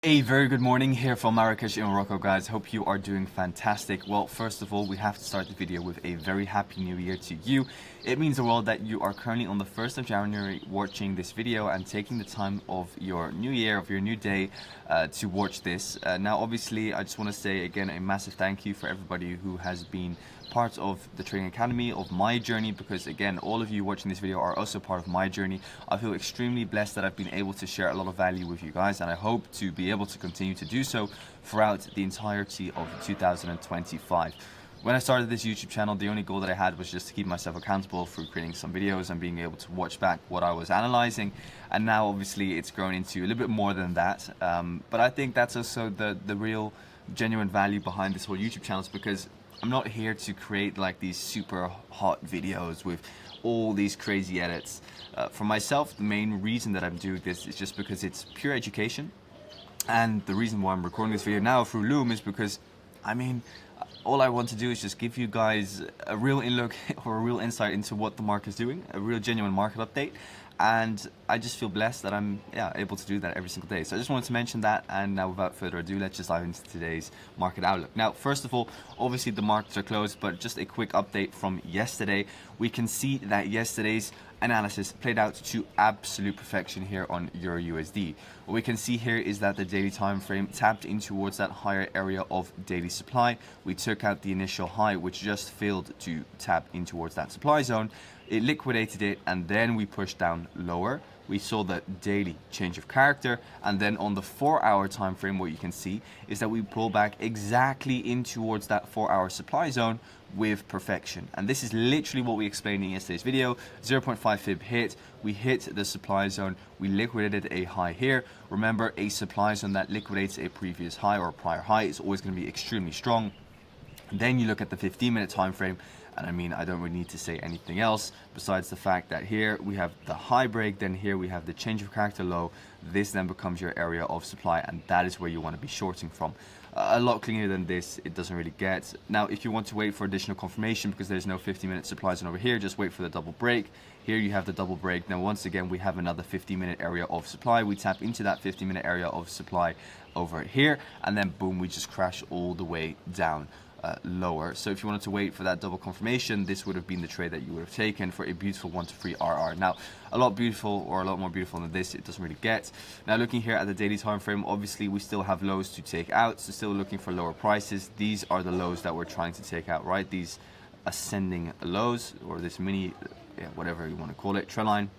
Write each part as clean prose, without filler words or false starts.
A very good morning here from Marrakesh in Morocco, guys. Hope you are doing fantastic. Well, first of all, we have to start the video with a very happy new year to you. It means the world that you are currently on the 1st of January watching this video and taking the time of your new year, of your new day to watch this. Now, obviously, I just want to say again a massive thank you for everybody who has been part of the Trading Academy, of my journey, because again, all of you watching this video are also part of my journey. I feel extremely blessed that I've been able to share a lot of value with you guys, and I hope to be able to continue to do so throughout the entirety of 2025. When I started this YouTube channel, the only goal that I had was just to keep myself accountable through creating some videos and being able to watch back what I was analyzing. And now obviously it's grown into a little bit more than that. But I think that's also the real genuine value behind this whole YouTube channel, is because I'm not here to create like these super hot videos with all these crazy edits. For myself, the main reason that I'm doing this is just because it's pure education. And the reason why I'm recording this video now through Loom is because, I mean, all I want to do is just give you guys a real look or a real insight into what the market is doing, a real genuine market update. And I just feel blessed that I'm able to do that every single day. So I just wanted to mention that, and now without further ado, let's just dive into today's market outlook. Now, first of all, obviously the markets are closed, but just a quick update from yesterday. We can see that yesterday's analysis played out to absolute perfection here on EURUSD. What we can see here is that the daily time frame tapped in towards that higher area of daily supply. We took out the initial high, which just failed to tap in towards that supply zone. It liquidated it, and then we pushed down lower. We saw the daily change of character, and then on the 4-hour time frame, what you can see is that we pull back exactly in towards that 4-hour supply zone with perfection. And this is literally what we explained in yesterday's video. 0.5 fib hit, we hit the supply zone, we liquidated a high here. Remember, a supply zone that liquidates a previous high or a prior high is always going to be extremely strong. And then you look at the 15-minute time frame, and I mean, I don't really need to say anything else besides the fact that here we have the high break, then here we have the change of character low. This then becomes your area of supply, and that is where you want to be shorting from. A lot cleaner than this, it doesn't really get. Now, if you want to wait for additional confirmation, because there's no 50-minute supply zone over here, just wait for the double break. Here you have the double break. Now, once again, we have another 50-minute area of supply. We tap into that 50-minute area of supply over here, and then boom, we just crash all the way down. Lower. So if you wanted to wait for that double confirmation, this would have been the trade that you would have taken for a beautiful 1 to 3 RR. Now, a lot beautiful, or a lot more beautiful than this, it doesn't really get. Now, looking here at the daily time frame, obviously we still have lows to take out, so still looking for lower prices. These are the lows that we're trying to take out, right? These ascending lows, or this mini, whatever you want to call it, trend line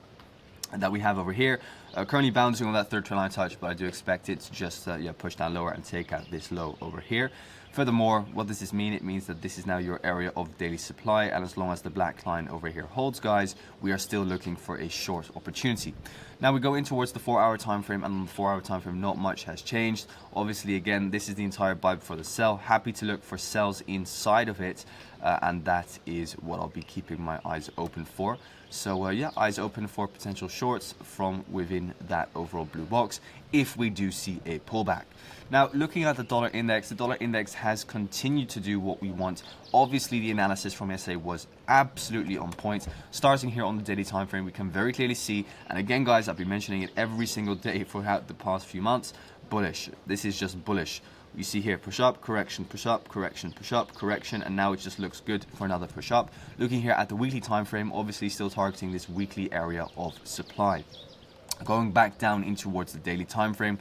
that we have over here, currently bouncing on that third trend line touch, but I do expect it to just push down lower and take out this low over here. Furthermore, what does this mean? It means that this is now your area of daily supply, and as long as the black line over here holds, guys, we are still looking for a short opportunity. Now we go in towards the 4-hour time frame, and on the 4-hour time frame, not much has changed. Obviously, again, this is the entire buy for the sell. Happy to look for sells inside of it, and that is what I'll be keeping my eyes open for. So eyes open for potential shorts from within that overall blue box if we do see a pullback. Now, looking at the dollar index, the dollar index has continued to do what we want. Obviously, the analysis from yesterday was absolutely on point. Starting here on the daily time frame, we can very clearly see, and again, guys, I've been mentioning it every single day throughout the past few months, bullish. This is just bullish. You see here, push up, correction, push up, correction, push up, correction, and now it just looks good for another push up. Looking here at the weekly time frame, obviously still targeting this weekly area of supply. Going back down in towards the daily time frame,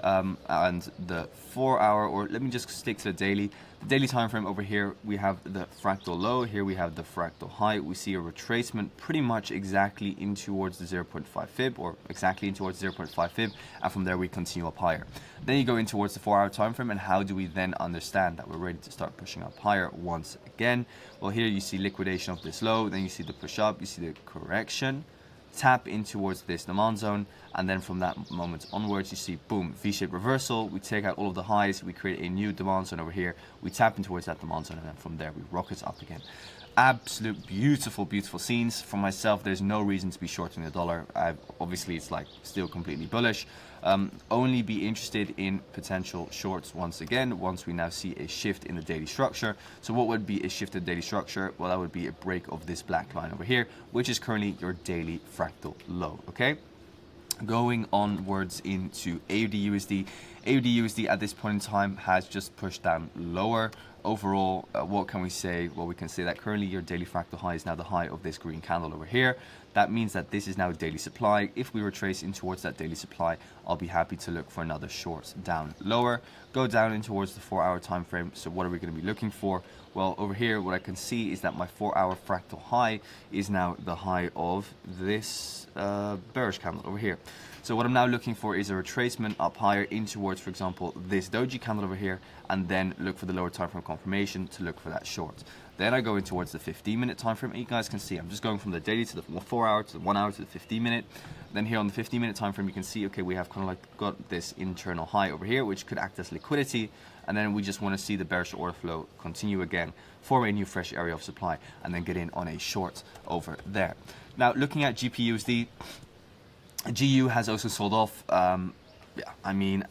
and the 4-hour, or let me just stick to the daily. The daily time frame over here, we have the fractal low. Here we have the fractal high. We see a retracement pretty much exactly in towards the 0.5 fib, or exactly in towards 0.5 fib, and from there we continue up higher. Then you go in towards the 4-hour time frame, and how do we then understand that we're ready to start pushing up higher once again? Well, here you see liquidation of this low, then you see the push up, you see the correction, tap in towards this demand zone, and then from that moment onwards you see boom, V-shaped reversal. We take out all of the highs, we create a new demand zone over here, we tap in towards that demand zone, and then from there we rocket up again. Absolute beautiful scenes. For myself, there's no reason to be shorting the dollar. Obviously it's like still completely bullish. Only be interested in potential shorts once again once we now see a shift in the daily structure. So what would be a shift in daily structure? Well, that would be a break of this black line over here, which is currently your daily fractal low. Okay, going onwards into AUDUSD. AUDUSD at this point in time has just pushed down lower. Overall, what can we say? Well, we can say that currently your daily fractal high is now the high of this green candle over here. That means that this is now daily supply. If we retrace in towards that daily supply, I'll be happy to look for another short down lower. Go down in towards the 4-hour time frame. So what are we going to be looking for? Well, over here, what I can see is that my 4-hour fractal high is now the high of this bearish candle over here. So what I'm now looking for is a retracement up higher in towards, for example, this doji candle over here, and then look for the lower time frame confirmation to look for that short. Then I go in towards the 15-minute time frame. You guys can see I'm just going from the daily to the 4-hour to the 1-hour to the 15-minute. Then here on the 15-minute time frame, you can see, okay, we have kind of like got this internal high over here, which could act as liquidity. And then we just want to see the bearish order flow continue again, form a new fresh area of supply, and then get in on a short over there. Now, looking at GBPUSD, GU has also sold off. Yeah, I mean,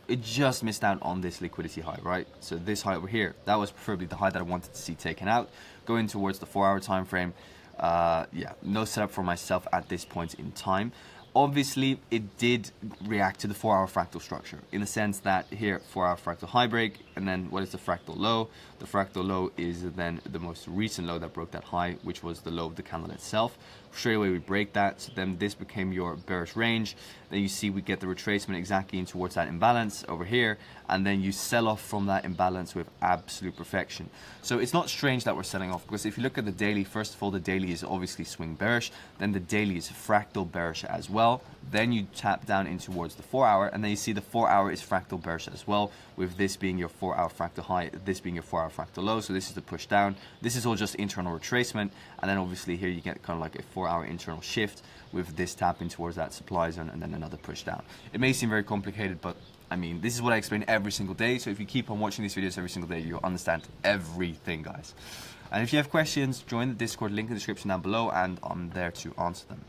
it just missed out on this liquidity high, right? So this high over here, that was preferably the high that I wanted to see taken out. Going towards the 4-hour time frame, yeah, no setup for myself at this point in time. Obviously, it did react to the 4-hour fractal structure in the sense that here, 4-hour fractal high break, and then what is the fractal low? The fractal low is then the most recent low that broke that high, which was the low of the candle itself. Straight away we break that, so then this became your bearish range. Then you see we get the retracement exactly in towards that imbalance over here, and then you sell off from that imbalance with absolute perfection. So it's not strange that we're selling off, because if you look at the daily, first of all, the daily is obviously swing bearish, then the daily is fractal bearish as well. Then you tap down in towards the 4-hour, and then you see the 4-hour is fractal bearish as well, with this being your 4-hour fractal high, this being your 4-hour fractal low. So this is the push down. This is all just internal retracement, and then obviously here you get kind of like a 4-hour internal shift with this tapping towards that supply zone and then another push down. It may seem very complicated, but I mean, this is what I explain every single day. So if you keep on watching these videos every single day, you'll understand everything, guys. And if you have questions, join the Discord, link in the description down below, and I'm there to answer them.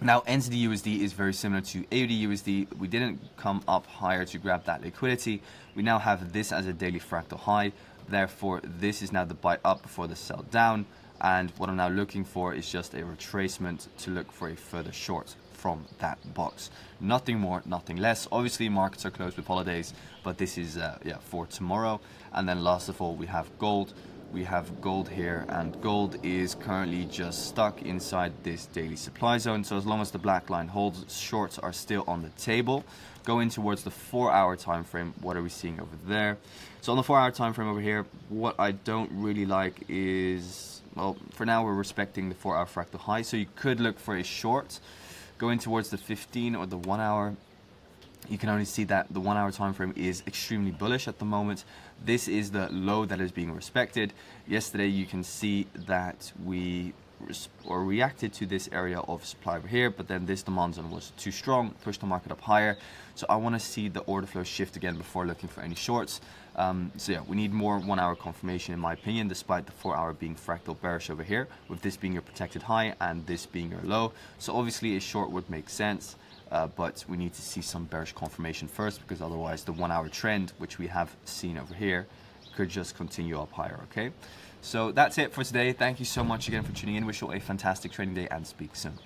Now, NZDUSD is very similar to AUDUSD. We didn't come up higher to grab that liquidity. We now have this as a daily fractal high. Therefore, this is now the buy up before the sell down. And what I'm now looking for is just a retracement to look for a further short from that box. Nothing more, nothing less. Obviously, markets are closed with holidays, but this is yeah, for tomorrow. And then last of all, we have gold. We have gold here, and gold is currently just stuck inside this daily supply zone. So as long as the black line holds, shorts are still on the table. Going towards the 4-hour time frame, what are we seeing over there? So on the 4-hour time frame over here, what I don't really like is, well, for now we're respecting the 4-hour fractal high, so you could look for a short. Going towards the 15 or the 1-hour, you can only see that the 1-hour time frame is extremely bullish at the moment. This is the low that is being respected. Yesterday you can see that we reacted to this area of supply over here, but then this demand zone was too strong, pushed the market up higher. So I want to see the order flow shift again before looking for any shorts. So yeah, we need more 1-hour confirmation in my opinion, despite the 4-hour being fractal bearish over here, with this being your protected high and this being your low. So obviously a short would make sense. But we need to see some bearish confirmation first, because otherwise the 1-hour trend, which we have seen over here, could just continue up higher, okay? So that's it for today. Thank you so much again for tuning in. Wish you all a fantastic trading day and speak soon.